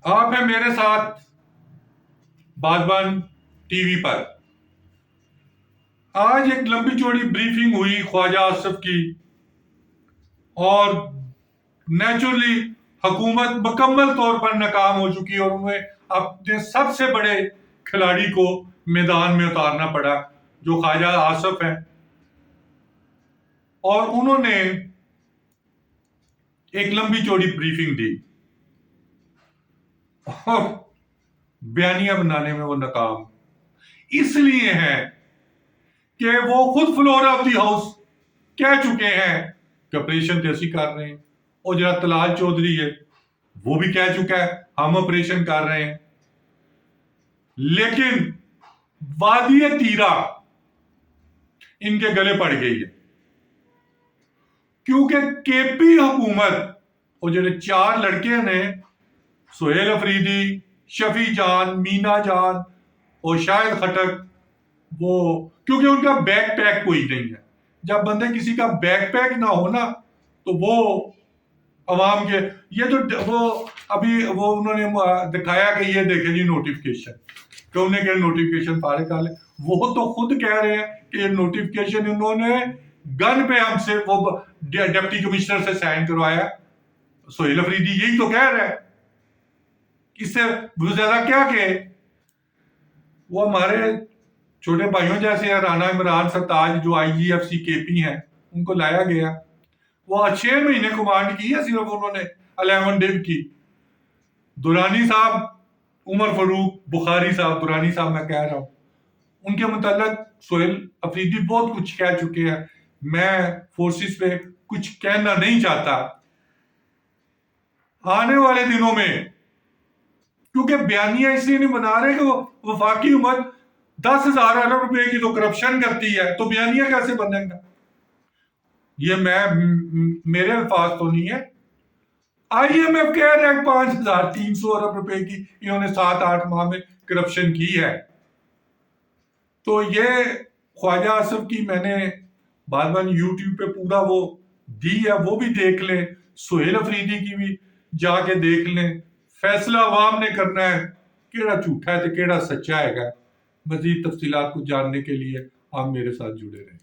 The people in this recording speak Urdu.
آپ ہیں میرے ساتھ بازبان ٹی وی پر. آج ایک لمبی چوڑی بریفنگ ہوئی خواجہ آصف کی، اور نیچرلی حکومت مکمل طور پر ناکام ہو چکی اور انہیں اپنے سب سے بڑے کھلاڑی کو میدان میں اتارنا پڑا جو خواجہ آصف ہیں. اور انہوں نے ایک لمبی چوڑی بریفنگ دی اور بیانیہ بنانے میں وہ ناکام اس لیے ہیں کہ وہ خود فلور آف دی ہاؤس کہہ چکے ہیں کہ آپریشن تیسی کر رہے ہیں. اور جرا طلال چودھری ہے وہ بھی کہہ چکا ہے ہم آپریشن کر رہے ہیں. لیکن وادی تیرا ان کے گلے پڑ گئی ہے، کیونکہ کے پی حکومت اور جو چار لڑکے نے سہیل افریدی، شفیع جان، مینا جان اور شاہد خٹک، وہ کیونکہ ان کا بیک پیک کوئی نہیں ہے. جب بندے کسی کا بیک پیک نہ ہونا تو وہ عوام کے یہ جو وہ ابھی وہ انہوں نے دکھایا کہ یہ دیکھیں جی نوٹیفکیشن، کہ انہیں کہ نوٹیفکیشن فارغ کر لیں. وہ تو خود کہہ رہے ہیں کہ یہ نوٹیفکیشن انہوں نے گن پہ ہم سے وہ ڈپٹی کمشنر سے سائن کروایا. سہیل افریدی یہی تو کہہ رہا ہے، اس سے زیادہ کیا کہ وہ ہمارے چھوٹے بھائیوں جیسے ہیں رانا عمران سرتاج جو آئی جی ایف سی کے پی ہیں، ان کو لایا گیا. وہ 6 مہینے کمانڈ کی ہے صرف انہوں نے 11 ڈن کی. دورانی صاحب، عمر فاروق، بخاری صاحب، دورانی صاحب میں کہہ رہا ہوں، ان کے متعلق سہیل افریدی بہت کچھ کہہ چکے ہیں. میں فورسز پہ کچھ کہنا نہیں چاہتا. آنے والے دنوں میں کیونکہ بیانیہ اس لیے نہیں بنا رہے کہ وہ وفاقی حکومت 10,000 ارب روپے کی تو کرپشن کرتی ہے تو بیانیہ کیسے بنے گا. یہ میرے الفاظ تو نہیں ہے، آئی ایم ایف کہہ رہے ہیں 5,300 ارب روپے کی انہوں نے 7-8 ماہ میں کرپشن کی ہے. تو یہ خواجہ آصف کی میں نے بعد میں یوٹیوب پہ پورا وہ دی ہے، وہ بھی دیکھ لیں. سہیل افریدی کی بھی جا کے دیکھ لیں. فیصلہ عوام نے کرنا ہے کیڑا جھوٹا ہے تو کیڑا سچا ہے گا. مزید تفصیلات کو جاننے کے لیے آپ میرے ساتھ جڑے رہیں.